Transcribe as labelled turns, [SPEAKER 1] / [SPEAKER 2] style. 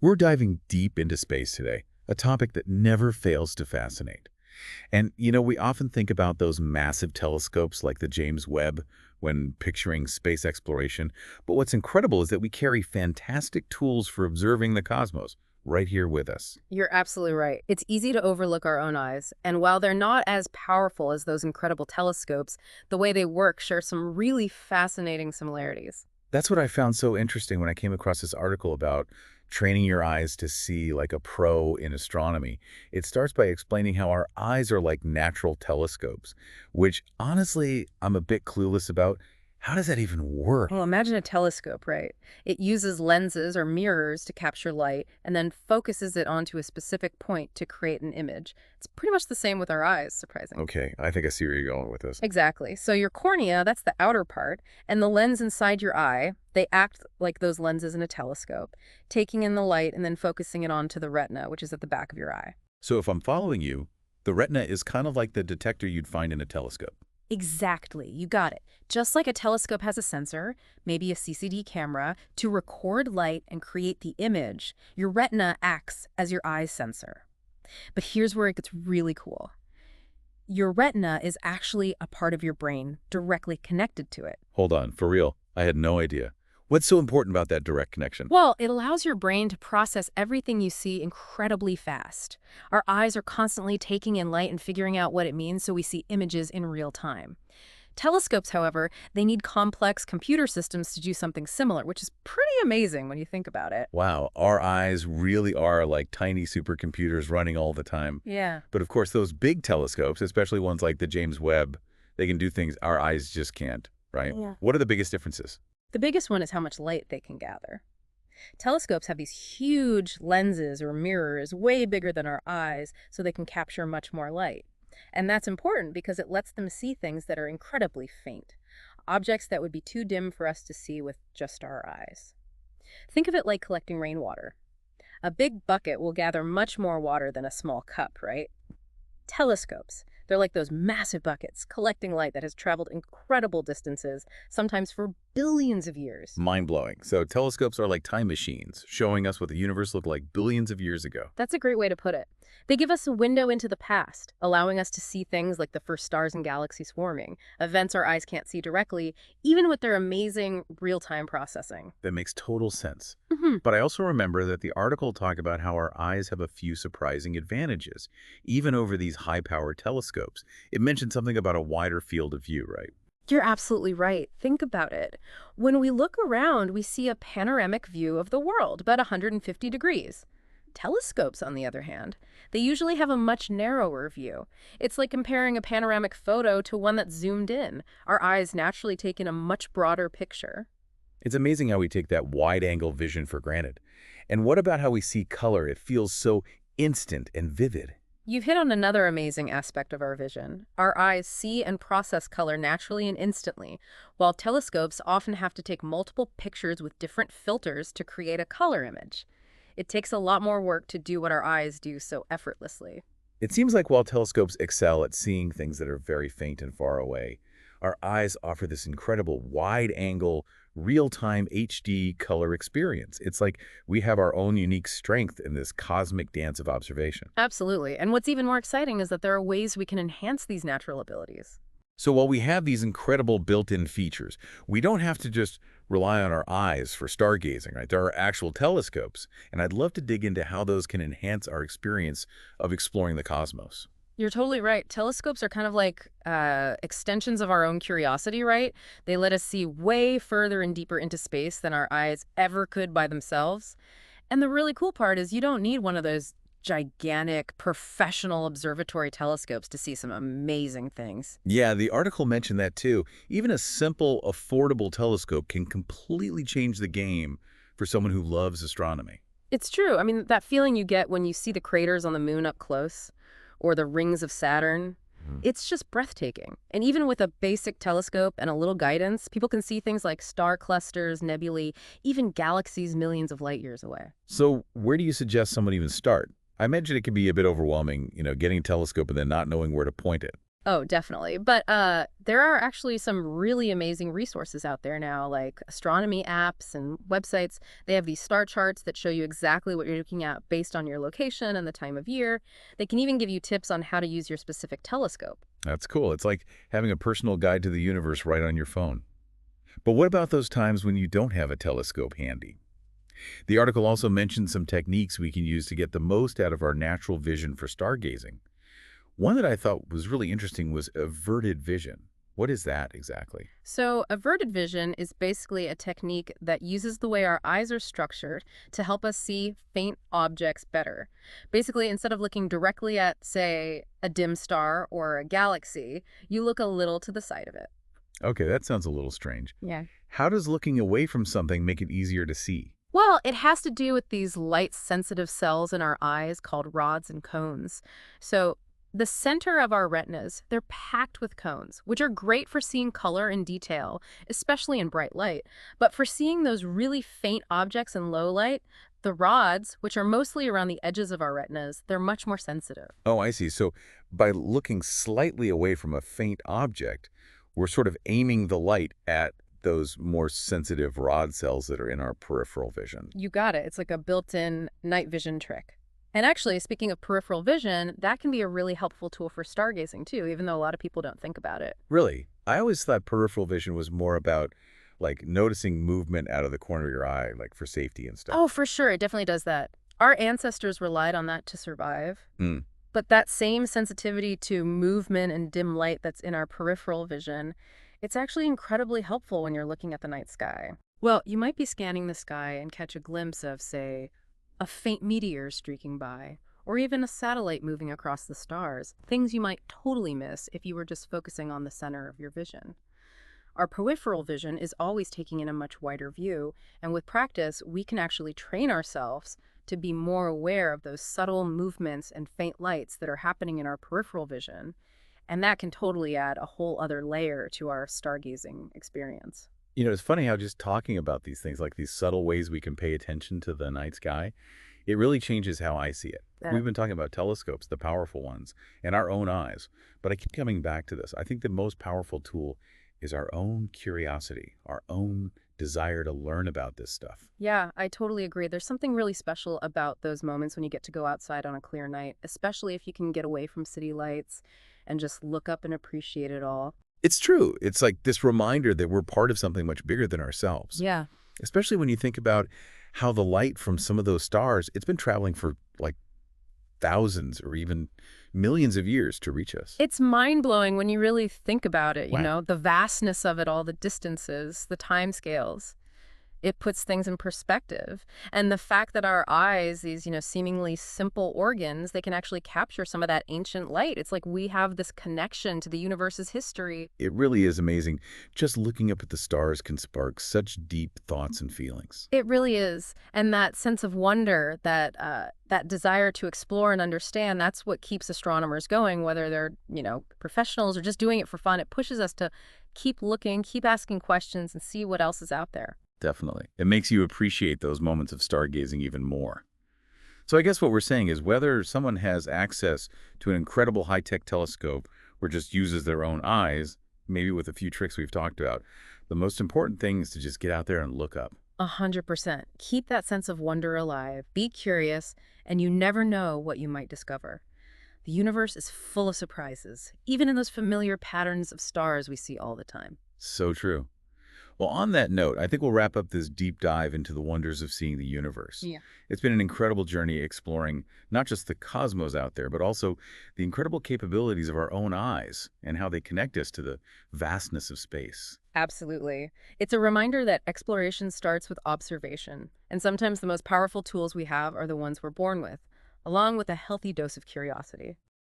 [SPEAKER 1] We're diving deep into space today, a topic that never fails to fascinate. And, we often think about those massive telescopes like the James Webb when picturing space exploration. But what's incredible is that we carry fantastic tools for observing the cosmos right here with us.
[SPEAKER 2] You're absolutely right. It's easy to overlook our own eyes, and while they're not as powerful as those incredible telescopes, the way they work shares some really fascinating similarities.
[SPEAKER 1] That's what I found so interesting when I came across this article about training your eyes to see like a pro in astronomy. It starts by explaining how our eyes are like natural telescopes, which honestly, I'm a bit clueless about. How does that even work?
[SPEAKER 2] Well, imagine a telescope, right? It uses lenses or mirrors to capture light and then focuses it onto a specific point to create an image. It's pretty much the same with our eyes, surprising.
[SPEAKER 1] Okay, I think I see where you're going with this.
[SPEAKER 2] Exactly. So your cornea, that's the outer part, and the lens inside your eye, they act like those lenses in a telescope, taking in the light and then focusing it onto the retina, which is at the back of your eye.
[SPEAKER 1] So if I'm following you, the retina is kind of like the detector you'd find in a telescope.
[SPEAKER 2] Exactly. You got it. Just like a telescope has a sensor, maybe a CCD camera, to record light and create the image, your retina acts as your eye's sensor. But here's where it gets really cool. Your retina is actually a part of your brain directly connected to it.
[SPEAKER 1] Hold on, for real, I had no idea. What's so important about that direct connection?
[SPEAKER 2] Well, it allows your brain to process everything you see incredibly fast. Our eyes are constantly taking in light and figuring out what it means, so we see images in real time. Telescopes, however, they need complex computer systems to do something similar, which is pretty amazing when you think about it.
[SPEAKER 1] Wow, our eyes really are like tiny supercomputers running all the time.
[SPEAKER 2] Yeah.
[SPEAKER 1] But of course, those big telescopes, especially ones like the James Webb, they can do things our eyes just can't, right?
[SPEAKER 2] Yeah.
[SPEAKER 1] What are the biggest differences?
[SPEAKER 2] The biggest one is how much light they can gather. Telescopes have these huge lenses or mirrors way bigger than our eyes, so they can capture much more light. And that's important because it lets them see things that are incredibly faint, objects that would be too dim for us to see with just our eyes. Think of it like collecting rainwater. A big bucket will gather much more water than a small cup, right? Telescopes, they're like those massive buckets collecting light that has traveled incredible distances, sometimes for billions of years.
[SPEAKER 1] Mind-blowing. So telescopes are like time machines, showing us what the universe looked like billions of years ago.
[SPEAKER 2] That's a great way to put it. They give us a window into the past, allowing us to see things like the first stars and galaxies forming, events our eyes can't see directly, even with their amazing real-time processing.
[SPEAKER 1] That makes total sense.
[SPEAKER 2] Mhm.
[SPEAKER 1] But I also remember that the article talked about how our eyes have a few surprising advantages, even over these high-powered telescopes. It mentioned something about a wider field of view, right?
[SPEAKER 2] You're absolutely right. Think about it. When we look around, we see a panoramic view of the world, about 150 degrees. Telescopes, on the other hand, they usually have a much narrower view. It's like comparing a panoramic photo to one that's zoomed in. Our eyes naturally take in a much broader picture.
[SPEAKER 1] It's amazing how we take that wide-angle vision for granted. And what about how we see color? It feels so instant and vivid.
[SPEAKER 2] You've hit on another amazing aspect of our vision. Our eyes see and process color naturally and instantly, while telescopes often have to take multiple pictures with different filters to create a color image. It takes a lot more work to do what our eyes do so effortlessly.
[SPEAKER 1] It seems like while telescopes excel at seeing things that are very faint and far away, our eyes offer this incredible wide-angle, real-time HD color experience. It's like we have our own unique strength in this cosmic dance of observation.
[SPEAKER 2] Absolutely. And what's even more exciting is that there are ways we can enhance these natural abilities.
[SPEAKER 1] So while we have these incredible built-in features, we don't have to just rely on our eyes for stargazing, right? There are actual telescopes, and I'd love to dig into how those can enhance our experience of exploring the cosmos.
[SPEAKER 2] You're totally right. Telescopes are kind of like extensions of our own curiosity, right? They let us see way further and deeper into space than our eyes ever could by themselves. And the really cool part is you don't need one of those gigantic professional observatory telescopes to see some amazing things.
[SPEAKER 1] Yeah, the article mentioned that too. Even a simple, affordable telescope can completely change the game for someone who loves astronomy.
[SPEAKER 2] It's true. I mean, that feeling you get when you see the craters on the moon up close or the rings of Saturn, it's just breathtaking. And even with a basic telescope and a little guidance, people can see things like star clusters, nebulae, even galaxies millions of light years away.
[SPEAKER 1] So where do you suggest someone even start? I imagine it can be a bit overwhelming, getting a telescope and then not knowing where to point it.
[SPEAKER 2] Oh, definitely. But there are actually some really amazing resources out there now, like astronomy apps and websites. They have these star charts that show you exactly what you're looking at based on your location and the time of year. They can even give you tips on how to use your specific telescope.
[SPEAKER 1] That's cool. It's like having a personal guide to the universe right on your phone. But what about those times when you don't have a telescope handy? The article also mentioned some techniques we can use to get the most out of our natural vision for stargazing. One that I thought was really interesting was averted vision. What is that exactly?
[SPEAKER 2] So, averted vision is basically a technique that uses the way our eyes are structured to help us see faint objects better. Basically, instead of looking directly at, say, a dim star or a galaxy, you look a little to the side of it.
[SPEAKER 1] Okay, that sounds a little strange.
[SPEAKER 2] Yeah.
[SPEAKER 1] How does looking away from something make it easier to see?
[SPEAKER 2] Well, it has to do with these light-sensitive cells in our eyes called rods and cones. So, the center of our retinas, they're packed with cones, which are great for seeing color and detail, especially in bright light. But for seeing those really faint objects in low light, the rods, which are mostly around the edges of our retinas, they're much more sensitive.
[SPEAKER 1] Oh, I see. So by looking slightly away from a faint object, we're sort of aiming the light at those more sensitive rod cells that are in our peripheral vision.
[SPEAKER 2] You got it. It's like a built-in night vision trick. And actually, speaking of peripheral vision, that can be a really helpful tool for stargazing too, even though a lot of people don't think about it.
[SPEAKER 1] Really? I always thought peripheral vision was more about like noticing movement out of the corner of your eye, like for safety and stuff.
[SPEAKER 2] Oh, for sure. It definitely does that. Our ancestors relied on that to survive.
[SPEAKER 1] Mm.
[SPEAKER 2] But that same sensitivity to movement and dim light that's in our peripheral vision, it's actually incredibly helpful when you're looking at the night sky. Well, you might be scanning the sky and catch a glimpse of, say, a faint meteor streaking by, or even a satellite moving across the stars, things you might totally miss if you were just focusing on the center of your vision. Our peripheral vision is always taking in a much wider view, and with practice, we can actually train ourselves to be more aware of those subtle movements and faint lights that are happening in our peripheral vision, and that can totally add a whole other layer to our stargazing experience.
[SPEAKER 1] You know, it's funny how just talking about these things, like these subtle ways we can pay attention to the night sky, it really changes how I see it.
[SPEAKER 2] Yeah.
[SPEAKER 1] We've been talking about telescopes, the powerful ones, and our own eyes. But I keep coming back to this. I think the most powerful tool is our own curiosity, our own desire to learn about this stuff.
[SPEAKER 2] Yeah, I totally agree. There's something really special about those moments when you get to go outside on a clear night, especially if you can get away from city lights and just look up and appreciate it all.
[SPEAKER 1] It's true. It's like this reminder that we're part of something much bigger than ourselves.
[SPEAKER 2] Yeah.
[SPEAKER 1] Especially when you think about how the light from some of those stars, it's been traveling for like thousands or even millions of years to reach us.
[SPEAKER 2] It's mind-blowing when you really think about it,
[SPEAKER 1] Wow.
[SPEAKER 2] the vastness of it all, the distances, the time scales. It puts things in perspective. And the fact that our eyes, these, seemingly simple organs, they can actually capture some of that ancient light. It's like we have this connection to the universe's history.
[SPEAKER 1] It really is amazing. Just looking up at the stars can spark such deep thoughts and feelings.
[SPEAKER 2] It really is. And that sense of wonder, that desire to explore and understand, that's what keeps astronomers going, whether they're, professionals or just doing it for fun. It pushes us to keep looking, keep asking questions, and see what else is out there.
[SPEAKER 1] Definitely. It makes you appreciate those moments of stargazing even more. So I guess what we're saying is whether someone has access to an incredible high-tech telescope or just uses their own eyes, maybe with a few tricks we've talked about, the most important thing is to just get out there and look up.
[SPEAKER 2] 100%. Keep that sense of wonder alive. Be curious, and you never know what you might discover. The universe is full of surprises, even in those familiar patterns of stars we see all the time.
[SPEAKER 1] So true. Well, on that note, I think we'll wrap up this deep dive into the wonders of seeing the universe.
[SPEAKER 2] Yeah.
[SPEAKER 1] It's been an incredible journey exploring not just the cosmos out there, but also the incredible capabilities of our own eyes and how they connect us to the vastness of space.
[SPEAKER 2] Absolutely. It's a reminder that exploration starts with observation, and sometimes the most powerful tools we have are the ones we're born with, along with a healthy dose of curiosity.